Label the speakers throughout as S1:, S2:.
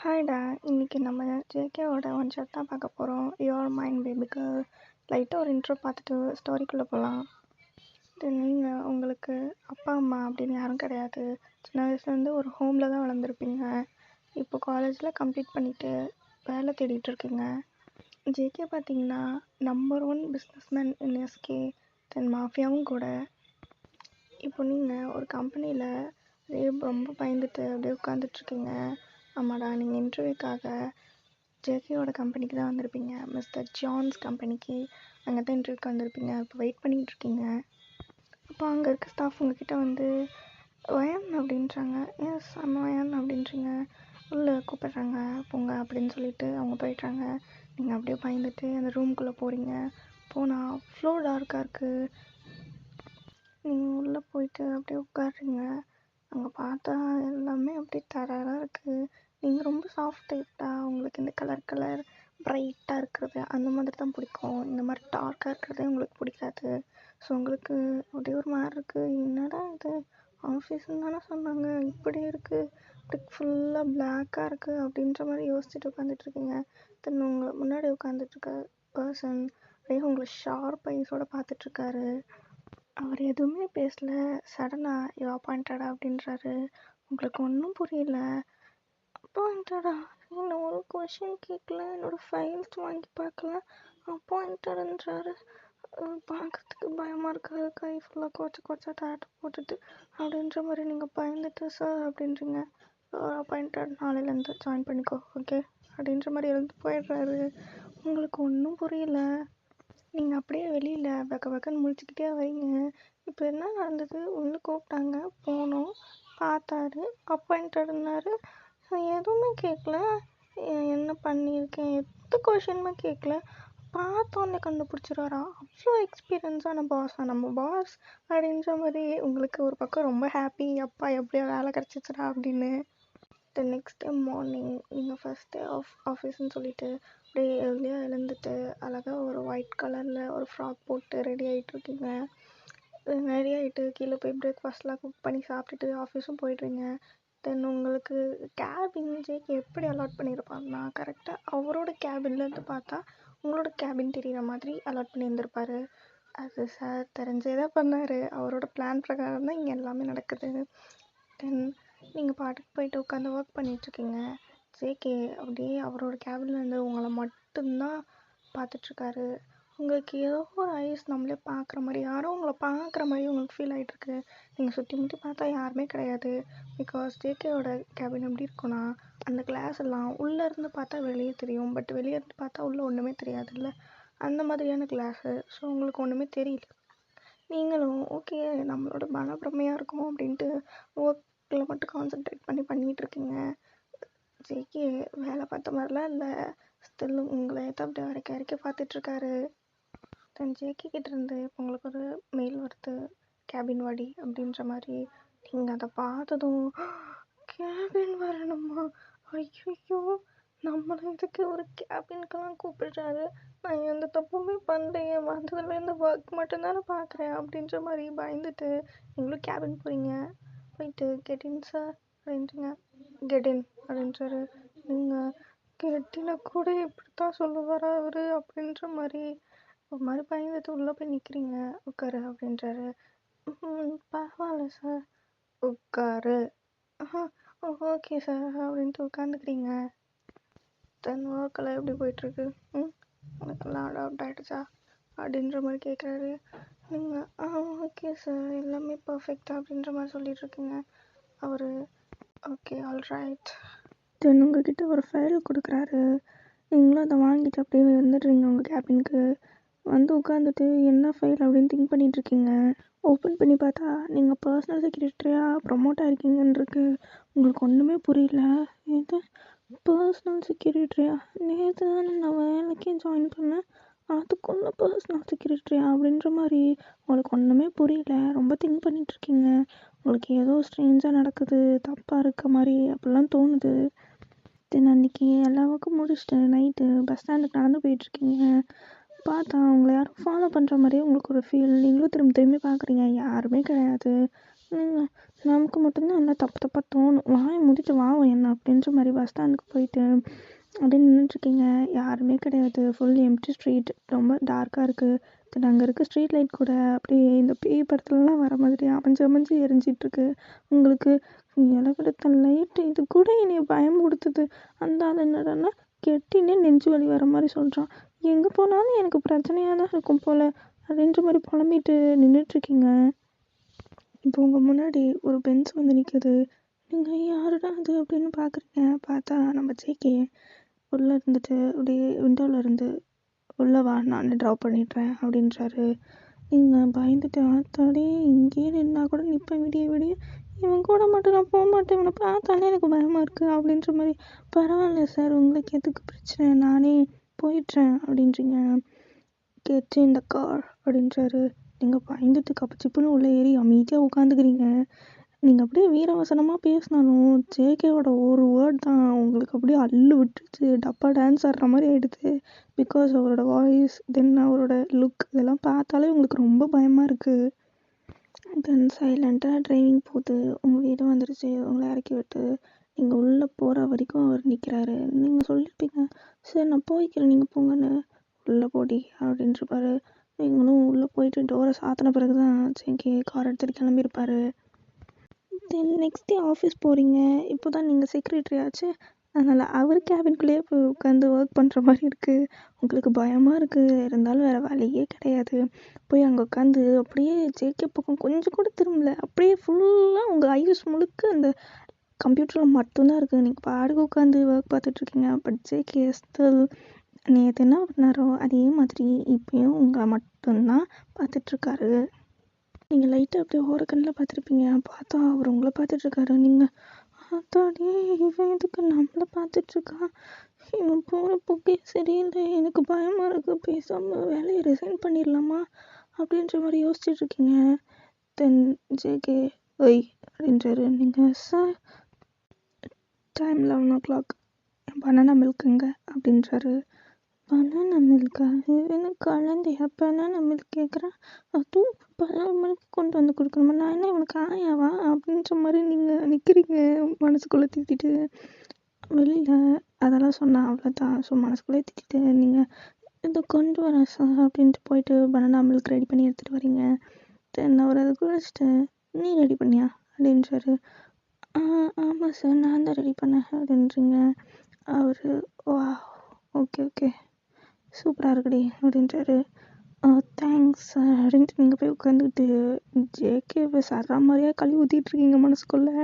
S1: ஹாய்டா, இன்னைக்கு நம்ம ஜேகேவோட one shot தான் பார்க்க போகிறோம். Your mind baby girl. லைட்டாக ஒரு இன்ட்ரோ பார்த்துட்டு ஸ்டோரிக்குள்ளே போகலாம். நீங்கள் உங்களுக்கு அப்பா அம்மா அப்படின்னு யாரும் கிடையாது. சின்ன வயசுலேருந்து ஒரு ஹோமில் தான் வளர்ந்துருப்பீங்க. இப்போ காலேஜில் கம்ப்ளீட் பண்ணிவிட்டு வேலை தேடிட்டு இருக்கீங்க. ஜேகே பார்த்தீங்கன்னா நம்பர் 1 பிஸ்னஸ்மேன் இன் எஸ்கே, தென் மாஃபியாவும் கூட. இப்போ நீங்கள் ஒரு கம்பெனியில் ரொம்ப பயந்துட்டு அப்படியே உட்காந்துட்ருக்கீங்க. ஆமாடா, நீங்கள் இன்டர்வியூக்காக ஜேகேவோட கம்பெனிக்கு தான் வந்திருப்பீங்க. மிஸ்டர் ஜான்ஸ் கம்பெனிக்கு. அங்கே தான் இன்டர்வியூக்கு வந்திருப்பீங்க. இப்போ வெயிட் பண்ணிகிட்ருக்கீங்க. அப்போ அங்கே இருக்க ஸ்டாஃப் உங்ககிட்ட வந்து வயன் அப்படின்றாங்க. எஸ் வயன் அப்படின்றீங்க. உள்ளே கூப்பிட்றாங்க, போங்க அப்படின்னு சொல்லிட்டு அவங்க போயிடுறாங்க. நீங்கள் அப்படியே பயந்துட்டு அந்த ரூம்குள்ளே போகிறீங்க. போனால் அவ்வளோ டார்க்காக இருக்குது. நீங்கள் உள்ளே போயிட்டு அப்படியே உட்காடுறீங்க. அங்கே பார்த்தா எல்லாமே அப்படியே டெரராக இருக்குது. நீங்கள் ரொம்ப சாஃப்ட் டைப்டா. உங்களுக்கு இந்த கலர் ப்ரைட்டாக இருக்கிறது அந்த மாதிரி தான் பிடிக்கும். இந்த மாதிரி டார்க்காக இருக்கிறதே உங்களுக்கு பிடிக்காது. ஸோ உங்களுக்கு அப்படியே ஒரு மாதிரி இருக்குது. என்னடா இது, ஆஃபீஸ்ன்னு தானே சொன்னாங்க, இப்படி இருக்குது, இப்படி ஃபுல்லாக பிளாக்காக இருக்குது அப்படின்ற மாதிரி யோசிச்சுட்டு உட்காந்துட்ருக்கீங்க. தென் உங்கள் முன்னாடி உட்காந்துட்ருக்க பர்சன் அப்படியே உங்களை ஷார்ப் ஐஸோடு பார்த்துட்ருக்காரு. அவர் எதுவுமே பேசல. சடனாக யூ அப்பாயிண்டடா அப்படின்றாரு. உங்களுக்கு ஒன்றும் புரியல. அப்பாயிண்டடா? என்ன ஒரு கொஷின் கேட்கல, என்னோடய ஃபைல்ஸ் வாங்கி பார்க்கல, அப்பாயிண்டடுன்றாரு. பார்க்கறதுக்கு பயமாக இருக்குது. கை ஃபுல்லாக கோச்சா டேட்டு போட்டுட்டு அப்படின்ற மாதிரி நீங்கள் பயந்துட்டு சார் அப்படின்றீங்க. அப்பாயிண்டட், நாளையிலேருந்து ஜாயின் பண்ணிக்கோ, ஓகே அப்படின்ற மாதிரி எழுந்து போயிடுறாரு. உங்களுக்கு ஒன்றும் புரியல. நீங்கள் அப்படியே வெளியில் பக்கன்னு முழிச்சுக்கிட்டே வரீங்க. இப்போ என்ன நடந்தது? உள்ளே கூப்பிட்டாங்க, போனோம், பார்த்தாரு, அப்பாயிண்டடுன்னாரு. எதுவுமே கேட்கல. என்ன பண்ணியிருக்கேன், எந்த கொஷினுமே கேட்கல. பார்த்தோன்னே கண்டுபிடிச்சிருவாரா? அவ்வளோ எக்ஸ்பீரியன்ஸான பாஸா நம்ம பாஸ் அப்படின்ற மாதிரி உங்களுக்கு ஒரு பக்கம் ரொம்ப ஹாப்பி. அப்பா எப்படியோ வேலை கிடச்சிச்சிடா அப்படின்னு. த நெக்ஸ்ட் டே மார்னிங் நீங்கள் ஃபஸ்ட் டே ஆஃபீஸ்ன்னு சொல்லிட்டு அப்படியே ஏர்லியாக எழுந்துட்டு அழகாக ஒரு ஒயிட் கலரில் ஒரு ஃப்ராக் போட்டு ரெடி ஆகிட்ருக்கீங்க. ரெடி ஆகிட்டு கீழே போய் பிரேக்ஃபாஸ்ட்லாம் குக் பண்ணி சாப்பிட்டுட்டு ஆஃபீஸும் போய்ட்றீங்க. தென் உங்களுக்கு கேபின் ஜேகே எப்படி அலாட் பண்ணியிருப்பாருன்னா, கரெக்டாக அவரோட கேபின்லேருந்து பார்த்தா உங்களோட கேபின் தெரிகிற மாதிரி அலாட் பண்ணியிருந்திருப்பாரு. அது சார் தெரிஞ்சே தான் பண்ணார். அவரோட பிளான் பிரகாரம் தான் இங்கே எல்லாமே நடக்குது. தென் நீங்கள் பாட்டுக்கு போயிட்டு உட்காந்து ஒர்க் பண்ணிகிட்ருக்கீங்க. ஜேகே அப்படியே அவரோட கேபின்லேருந்து உங்களை மட்டும்தான் பார்த்துட்ருக்காரு. உங்களுக்கு ஏதோ ஒரு ஐஸ் நம்மளே பார்க்குற மாதிரி, யாரோ உங்களை பார்க்குற மாதிரி உங்களுக்கு ஃபீல் ஆகிட்ருக்கு. நீங்கள் சுற்றி முற்றி பார்த்தா யாருமே கிடையாது. பிகாஸ் ஜேகேவோட கேபின் எப்படி இருக்குன்னா, அந்த கிளாஸ் எல்லாம் உள்ளேருந்து பார்த்தா வெளியே தெரியும், பட் வெளியே இருந்து பார்த்தா உள்ளே ஒன்றுமே தெரியாதுல்ல, அந்த மாதிரியான கிளாஸு. ஸோ உங்களுக்கு ஒன்றுமே தெரியல. நீங்களும் ஓகே நம்மளோட மனப்பிரமையாக இருக்கும் அப்படின்ட்டு ஒர்க்கில் மட்டும் கான்சென்ட்ரேட் பண்ணிகிட்ருக்கீங்க. ஜேகே வேலை பார்த்த மாதிரிலாம் இல்லை, ஸ்டில் உங்களை அப்படியே வரைக்க பார்த்துட்ருக்காரு. தென் ஜேகே கிட்டேருந்து இப்போ உங்களுக்கு ஒரு மெயில் வருது, கேபின் வாடி அப்படின்ற மாதிரி. நீங்கள் அதை பார்த்ததும் கேபின் வரணுமா, ஐயோ நம்மளை இதுக்கு ஒரு கேபினுக்கெல்லாம் கூப்பிடுறாரு, நான் எந்த தப்புமே பண்ணலையே, வந்ததுலேருந்து ஒர்க் மட்டும்தானே பார்க்குறேன் அப்படின்ற மாதிரி பயந்துட்டு நீங்களும் கேபின் போகிறீங்க. போயிட்டு கெட்டின் சார் அப்படின்றீங்க. கெட்டின் அப்படின்றாரு. நீங்கள் கெட்டினை கூட இப்படி தான் சொல்லுவாரா அவர் அப்படின்ற மாதிரி ஒரு மாதிரி பயந்துட்டு உள்ளே போய் நிற்கிறீங்க. உட்காரு அப்படின்றாரு. பரவாயில்ல சார், உட்காரு. ஓகே சார் அப்படின்ட்டு உட்காந்துக்கிறீங்க. தென் ஒர்க்கெல்லாம் எப்படி போயிட்டுருக்கு? உனக்கெல்லாம் அடாப்ட் ஆகிடுச்சா அப்படின்ற மாதிரி கேட்குறாரு. நீங்கள் ஓகே சார், எல்லாமே பர்ஃபெக்டா அப்படின்ற மாதிரி சொல்லிகிட்ருக்கீங்க. அவர் ஓகே ஆல்ரைட். தென் உங்ககிட்ட ஒரு ஃபைல் கொடுக்குறாரு. நீங்களும் அதை வாங்கிட்டு அப்படியே வந்துடுறீங்க உங்கள் கேபினுக்கு. வந்து உட்காந்துட்டு என்ன ஃபைல் அப்படின்னு திங்க் பண்ணிகிட்ருக்கீங்க. ஓப்பன் பண்ணி பார்த்தா நீங்கள் பர்சனல் செக்ரட்டரியாக ப்ரொமோட் ஆகிருக்கீங்கன்னு இருக்கு. உங்களுக்கு ஒன்றுமே புரியல. எது பர்சனல் செக்ரட்டரியா? நேற்று தானே நான் வேலைக்கே ஜாயின் பண்ணேன், அதுக்குள்ள பர்சனல் செக்ரட்டரியா அப்படின்ற மாதிரி உங்களுக்கு ஒன்றுமே புரியல. ரொம்ப திங்க் பண்ணிகிட்ருக்கீங்க. உங்களுக்கு ஏதோ ஸ்ட்ரேஞ்சாக நடக்குது, தப்பாக இருக்க மாதிரி அப்படிலாம் தோணுது. தென் அன்றைக்கி எல்லா ஒர்க்கும் முடிச்சுட்டு நைட்டு பஸ் ஸ்டாண்டுக்கு நடந்து போயிட்டுருக்கீங்க. பார்த்தா அவங்கள யாரும் ஃபாலோ பண்ணுற மாதிரியே உங்களுக்கு ஒரு ஃபீல். நீங்களும் திரும்பி பார்க்குறீங்க, யாருமே கிடையாது. நீங்கள் நமக்கு மட்டும்தான் நல்லா தப்பு தப்பாக தோணும். வாயை மூடிட்டு வா என்ன அப்படின்ற மாதிரி பஸ் ஸ்டாண்டுக்கு போயிட்டு அப்படியே நின்றுட்டுருக்கீங்க. யாருமே கிடையாது. Full empty street. ரொம்ப டார்க்காக இருக்குது. தென் அங்கே இருக்க ஸ்ட்ரீட் லைட் கூட அப்படியே இந்த பேய் படத்துலலாம் வர மாதிரி அமைஞ்சு அமைஞ்சு எரிஞ்சிட்ருக்கு. உங்களுக்கு இலவெடுத்த லைட்டு இது கூட என்னைய பயமுடுத்துது. அந்த ஆள் என்னடான்னா கெட்டினே நெஞ்சு வலி வர மாதிரி சொல்கிறான். எங்கே போனாலும் எனக்கு பிரச்சனையாக தான் இருக்கும் போல் அப்படின்ற மாதிரி புலம்பிட்டு நின்றுட்டுருக்கீங்க. இப்போ உங்கள் முன்னாடி ஒரு பென்ஸ் வந்து நிற்குது. நீங்கள் யாருடா அது அப்படின்னு பார்க்குறீங்க. பார்த்தா நம்ம ஜேகே உள்ளே இருந்துட்டு அப்படியே விண்டோவில் இருந்து உள்ளே வா நான் ட்ராப் பண்ணிடுறேன் அப்படின்றாரு. நீங்கள் பயந்துட்டு ஆத்தாடி இங்கேயே நின்னா கூட நிற்பேன் விடிய விடிய, இவன் கூட மட்டும் நான் போக மாட்டேன், இவனை பார்த்தாலே எனக்கு பயமாக இருக்குது அப்படின்ற மாதிரி. பரவாயில்ல சார், உங்களுக்கு எதுக்கு பிரச்சனை, நானே போயிடுறேன் அப்படின்றீங்க. கெட் இன் த கார் அப்படின்றாரு. நீங்கள் பயந்துட்டு கப்பச்சிப்புன்னு உள்ளே ஏறி அமைதியாக உட்காந்துக்கிறீங்க. நீங்கள் அப்படியே வீரவசனமாக பேசினாலும் ஜேகேவோட ஒரு வேர்ட் தான் உங்களுக்கு அப்படியே அள்ளு விட்டுருச்சு. டப்பா டான்ஸ் ஆடுற மாதிரி ஆகிடுது. பிகாஸ் அவரோட வாய்ஸ், தென் அவரோட லுக், இதெல்லாம் பார்த்தாலே உங்களுக்கு ரொம்ப பயமாக இருக்குது. தென் சைலண்ட்டாக டிரைவிங் போகுது. உங்கள் வீடு வந்துடுச்சு. உங்களை இறக்கி விட்டு நீங்கள் உள்ளே போகிற வரைக்கும் அவர் நிற்கிறாரு. நீங்கள் சொல்லியிருப்பீங்க, சரி நான் போய்க்கிறேன் நீங்கள் போங்கன்னு. உள்ளே போடி அப்படின்ட்டுருப்பாரு. நீங்களும் உள்ளே போயிட்டு டோரை சாத்தின பிறகு தான் ஜேகே கார் எடுத்துகிட்டு கிளம்பியிருப்பாரு. தென் நெக்ஸ்ட் டே ஆஃபீஸ் போகிறீங்க. இப்போ தான் நீங்கள் செக்ரட்டரி ஆச்சு. அதனால் அவர் கேபின்குள்ளேயே போய் உட்காந்து ஒர்க் பண்ணுற மாதிரி இருக்குது. உங்களுக்கு பயமாக இருக்குது. இருந்தாலும் வேறு வழியே கிடையாது. போய் அங்கே உட்காந்து அப்படியே ஜேகே பக்கம் கொஞ்சம் கூட திரும்பல. அப்படியே ஃபுல்லாக உங்கள் ஐஸ் முழுக்க அந்த கம்ப்யூட்டரில் மட்டும்தான் இருக்குது. நீங்கள் பாடுக்கு உட்காந்து ஒர்க் பார்த்துட்ருக்கீங்க. பட் ஜேகே ஸ்டில் நேற்று என்ன பண்ணாரோ அதே மாதிரி இப்போயும் உங்களை மட்டும்தான் பார்த்துட்ருக்காரு. நீங்கள் லைட்டாக அப்படியே ஓரக்கண்ணில் பார்த்துருப்பீங்க. பார்த்தா அவர் உங்களை பார்த்துட்ருக்காரு. நீங்கள் அத்தாடியே இவன் எதுக்கு நம்மளை பார்த்துட்ருக்கான், இவன் போகிற போக்கே சரியில்லை, எனக்கு பயமாக இருக்குது, பேசாமல் வேலையை ரிசைன் பண்ணிடலாமா அப்படின்ற மாதிரி யோசிச்சுட்ருக்கீங்க. தென் ஜேகே ஒய் அப்படின்றாரு. நீங்கள் சார் டைம் 11 o'clock, பனானா மில்க்குங்க அப்படின்றாரு. பனானா மில்கா? என்ன குழந்தையா பனானா மில்க் கேட்குறான்? அதுவும் 11 மணிக்கு கொண்டு வந்து கொடுக்கணுமா? நான் என்ன இவனுக்கு ஆயாவா அப்படின்ற மாதிரி நீங்கள் நிற்கிறீங்க மனசுக்குள்ளே திட்டிட்டு. வெளியில் அதெல்லாம் சொன்னால் அவ்வளோதான். ஸோ மனசுக்குள்ளே திட்டிட்டு நீங்கள் இதை கொண்டு வரேன் சார் அப்படின்ட்டு போயிட்டு பனானா மில்க் ரெடி பண்ணி எடுத்துகிட்டு வரீங்க. தென் அவர் அதை குடிச்சிட்டு நீ ரெடி பண்ணியா அப்படின்றாரு. ஆமாம் சார் நான் தான் ரெடி பண்ணேன் அப்படின்றீங்க. அவர் வா ஓகே ஓகே சூப்பராக இருக்குடி அப்படின்றாரு. தேங்க்ஸ் அப்படின்ட்டு நீங்கள் போய் உட்காந்துக்கிட்டு ஜேகேவை சர்ற மாதிரியாக கழுவி ஊற்றிட்டுருக்கீங்க மனசுக்குள்ளே.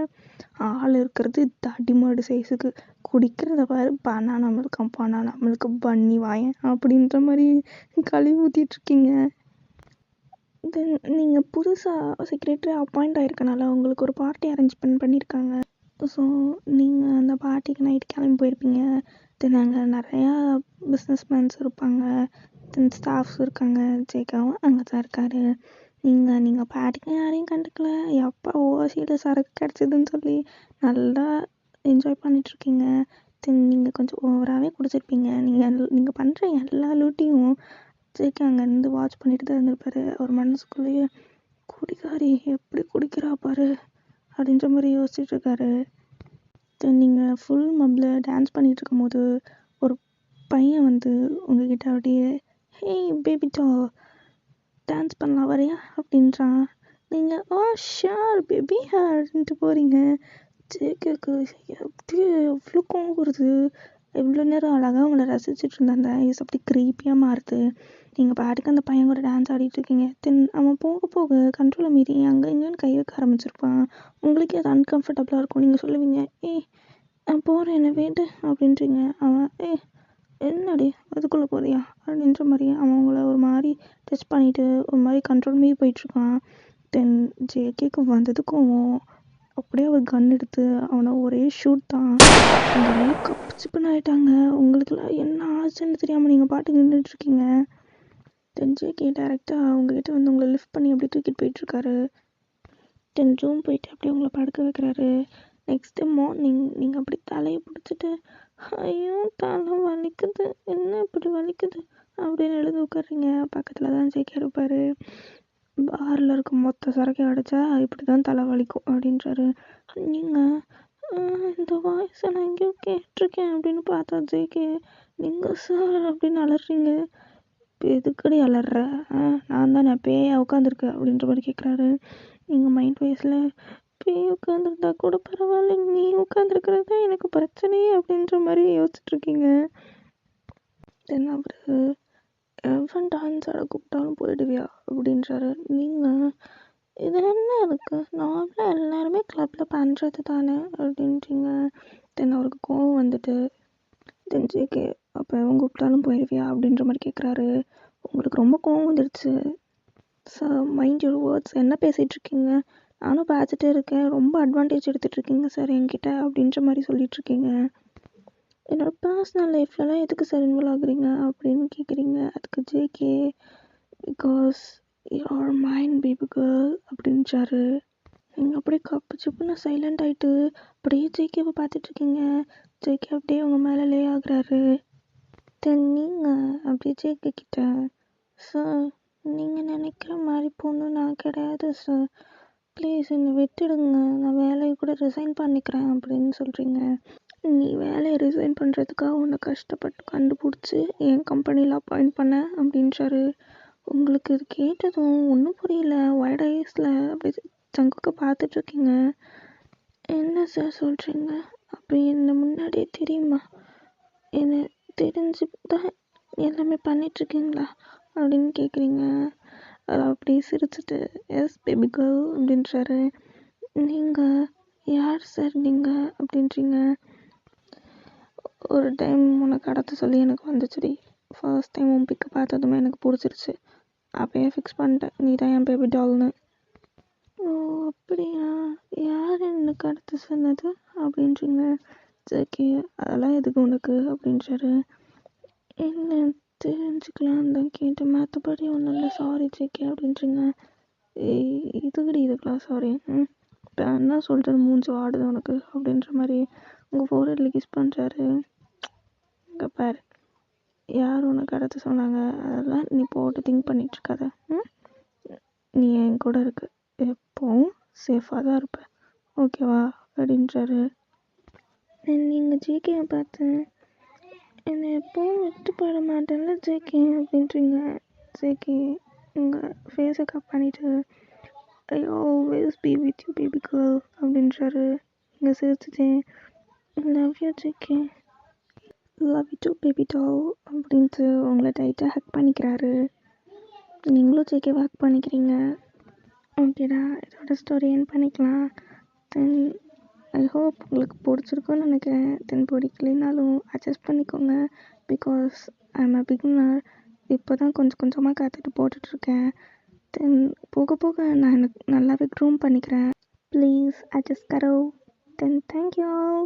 S1: ஆள் இருக்கிறது தடிமாடு சைஸுக்கு, குடிக்கிறத பாரு பனானா மில்க்கு பண்ணி வாயேன் அப்படின்ற மாதிரி கழுவி ஊற்றிட்டுருக்கீங்க. தென் நீங்கள் புதுசாக செக்ரட்டரி அப்பாயிண்ட் ஆகிருக்கனால உங்களுக்கு ஒரு பார்ட்டி அரேஞ்ச்மெண்ட் பண்ணியிருக்காங்க. ஸோ நீங்கள் அந்த பார்ட்டிக்கு நைட் கிளம்பி போயிருப்பீங்க. தென் அங்கே நிறையா பிஸ்னஸ் மேன்ஸ் இருப்பாங்க. தென் ஸ்டாஃப்ஸ் இருக்காங்க. ஜேகாவும் அங்கே தான் இருக்கார். நீங்கள் பாட்டுக்கு யாரையும் கண்டுக்கல. எப்போ ஓசியில் சரக்கு கிடச்சிதுன்னு சொல்லி நல்லா என்ஜாய் பண்ணிகிட்ருக்கீங்க. தென் நீங்கள் கொஞ்சம் ஓவராகவே குடிச்சிருப்பீங்க. நீங்கள் பண்ணுற எல்லா லூட்டியும் ஜேகே அங்கேருந்து வாட்ச் பண்ணிட்டு தான் இருந்திருப்பாரு. அவர் மனசுக்குள்ளேயே குடிக்காரி எப்படி குடிக்கிறா பாரு அப்படின்ற மாதிரி யோசிச்சுட்ருக்காரு. தென் நீங்கள் ஃபுல் மப்பில் டான்ஸ் பண்ணிகிட்டு இருக்கும்போது ஒரு பையன் வந்து உங்ககிட்ட அப்படியே ஹே பேபி டால் டான்ஸ் பண்ணலாம் வரையா அப்படின்றான். நீங்கள் ஷியோர் பேபி அப்படின்ட்டு போகிறீங்க. ஜேகேக்கு அப்படியே எவ்வளோ கோவம் வருது. எவ்வளோ நேரம் அழகாக உங்களை ரசிச்சுட்டு இருந்த அந்த ஐஸ் அப்படி க்ரீப்பியாக மாறுது. நீங்கள் பாட்டுக்கு அந்த பையன் கூட டான்ஸ் ஆடிட்டுருக்கீங்க. தென் அவன் போக போக கண்ட்ரோலை மீறி அங்கே இங்கேன்னு கை வைக்க ஆரம்பிச்சிருப்பான். உங்களுக்கே அது அன்கம்ஃபர்டபுளாக இருக்கும். நீங்கள் சொல்லுவீங்க, நான் போகிறேன் என்னை வேண்டு அப்படின்றீங்க. அவன் என்னடி அதுக்குள்ளே போறியா அப்படின்ற மாதிரி அவன் உங்களை ஒரு மாதிரி டச் பண்ணிவிட்டு ஒரு மாதிரி கண்ட்ரோல் மீறி போயிட்டுருக்கான். தென் ஜேகேக்கு வந்ததுக்கும் அப்படியே அவர் கன் எடுத்து அவனை ஒரே ஷூட் தான். அந்த கப்சிப்புன்னு ஆகிட்டாங்க. உங்களுக்குலாம் என்ன ஆச்சுன்னு தெரியாமல் நீங்கள் பாட்டுக்கு நின்றுட்டுருக்கீங்க. தென் ஜேகே டேரெக்டாக உங்ககிட்ட வந்து உங்களை லிஃப்ட் பண்ணி அப்படியே தூக்கிட்டு போயிட்டுருக்காரு. தென் ரூம் போயிட்டு அப்படியே உங்களை படுக்க வைக்கிறாரு. நெக்ஸ்ட்டு மார்னிங் நீங்கள் அப்படி தலையை பிடிச்சிட்டு ஐயோ தலை வலிக்குது, என்ன இப்படி வலிக்குது அப்படின்னு எழுந்து உட்காருங்க. பக்கத்தில் தான் ஜேகே இருப்பார். பாரில் இருக்க மொத்த சரக்கு அடித்தா இப்படி தான் தலை வலிக்கும் அப்படின்றாரு. நீங்கள் இந்த வாய்ஸை நான் எங்கேயோ கேட்டிருக்கேன் அப்படின்னு பார்த்தா ஜேகே, நீங்கள் சார் அப்படின்னு அலறீங்க. இப்போ எதுக்கடி அலற? நான் தானே பேயா உட்காந்துருக்கேன் அப்படின்ற மாதிரி கேட்குறாரு. நீங்கள் மைண்ட் வாய்ஸில் பேய் உட்காந்துருந்தா கூட பரவாயில்ல, நீ உட்காந்துருக்கிறது தான் எனக்கு பிரச்சனையே அப்படின்ற மாதிரி யோசிச்சுட்ருக்கீங்க. தென் அவர் எவன் டான்ஸ் ஆட கூப்பிட்டாலும் போயிடுவியா அப்படின்றாரு. நீங்கள் இதில் என்ன இருக்குது, நார்மலாக எல்லாருமே கிளப்பில் பண்ணுறது தானே அப்படின்றீங்க. தென் அவருக்கு கோவம் வந்துட்டு தென் ஜேகே, அப்போ எவன் கூப்பிட்டாலும் போயிடுவியா அப்படின்ற மாதிரி கேட்குறாரு. உங்களுக்கு ரொம்ப கோவம் வந்துடுச்சு சார், மைண்ட் யுவர் வேர்ட்ஸ், என்ன பேசிகிட்டு இருக்கீங்க, நானும் பார்த்துட்டே இருக்கேன், ரொம்ப அட்வான்டேஜ் எடுத்துகிட்டு இருக்கீங்க சார் என்கிட்ட அப்படின்ற மாதிரி சொல்லிகிட்ருக்கீங்க. என்னோடய பர்சனல் லைஃப்லலாம் எதுக்கு சார் இன்வால்வ் ஆகுறீங்க அப்படின்னு கேட்குறீங்க. அதுக்கு JK, because you're mind baby girl அப்படின்றாரு. நீங்கள் அப்படியே கப்பு சிப்புன்னு சைலண்ட் ஆகிட்டு அப்படியே ஜேகேவை பார்த்துட்ருக்கீங்க. ஜேகே அப்படியே உங்கள் மேலே லே ஆகுறாரு. தென் நீங்கள் அப்படியே ஜேகே கிட்ட, சார் நீங்கள் நினைக்கிற மாதிரி பொண்ணு நான் கிடையாது சார், ப்ளீஸ் என்னை விட்டுடுங்க, நான் வேலையை கூட ரிசைன் பண்ணிக்கிறேன் அப்படின்னு சொல்கிறீங்க. நீ வேலையை ரிசைன் பண்ணுறதுக்காக உன்னை கஷ்டப்பட்டு கண்டுபிடிச்சி என் கம்பெனியில் அப்பாயிண்ட் பண்ணேன் அப்படின்றாரு. உங்களுக்கு இது கேட்டதும் ஒன்றும் புரியல, ஒய்ட் ஐஸில் அப்படி சங்குக்க பார்த்துட்ருக்கீங்க. என்ன சார் சொல்கிறீங்க, அப்படி என்ன முன்னாடியே தெரியுமா, என்ன தெரிஞ்சு தான் எல்லாமே பண்ணிகிட்ருக்கீங்களா அப்படின்னு கேட்குறீங்க. அப்படி சிரிச்சுட்டு எஸ் பேபி கேர்ள் அப்படின்றாரு. நீங்கள் யார் சார் நீங்கள் அப்படின்றீங்க. ஒரு டைம் உனக்கு கடத்த சொல்லி எனக்கு வந்துச்சுடி, ஃபர்ஸ்ட் டைம் உன் பிக்கை பார்த்ததுமே எனக்கு பிடிச்சிருச்சு, அப்போயே ஃபிக்ஸ் பண்ணிட்டேன் நீ தான் என் பேபி டால்னு. ஓ அப்படியா, யார் என்ன கடத்த சொன்னது அப்படின்றீங்க. ஜேகே, அதெல்லாம் எதுக்கு உனக்கு அப்படின்றாரு. என்ன தெரிஞ்சுக்கலாம் தான் கேட்டேன், மற்றபடி ஒன்றும் இல்லை, சாரி ஜேகே அப்படின்றீங்க. இதுக்கெல்லாம் சாரி, இப்போ என்ன சொல்கிறது, மூஞ்சி ஆடுது உனக்கு அப்படின்ற மாதிரி உங்கள் ஃபோர்ஹெட்டில் கிஸ் பண்ணுறாரு. இங்கே பாரு, யார் உனக்கு கடத்த சொன்னாங்க அதெல்லாம் நீ போட்டு திங்க் பண்ணிகிட்ருக்காத, நீ என் கூட இருக்கு, எப்போவும் சேஃபாக தான் இருப்பேன் ஓகேவா அப்படின்றாரு. நீங்கள் ஜேகேவை பார்த்தேன், என்னை எப்போவும் விட்டு போட மாட்டேன்ல ஜேகே அப்படின்றீங்க. ஜேகே உங்கள் ஃபேஸை கட் பண்ணிவிட்டு I always be with you baby girl அப்படின்றாரு. நீங்கள் சிரிச்சுட்டு love you JK, love you too baby doll அப்படின்ட்டு உங்களை டைட்டாக ஹக் பண்ணிக்கிறாரு. நீங்களும் ஜேகேவை ஹக் பண்ணிக்கிறீங்க. ஓகேடா, இதோட ஸ்டோரி என் பண்ணிக்கலாம். தென் ஐ ஹோப் உங்களுக்கு பிடிச்சிருக்குன்னு நினைக்கிறேன். தென் பிடிக்கலைனாலும் அட்ஜஸ்ட் பண்ணிக்கோங்க, because I am a beginner, இப்போ தான் கொஞ்சம் கொஞ்சமாக கற்றுட்டு போட்டுட்ருக்கேன். தென் போக போக நான் எனக்கு நல்லாவே க்ரூம் பண்ணிக்கிறேன். ப்ளீஸ் அட்ஜஸ்ட் கரோ. Then thank you all.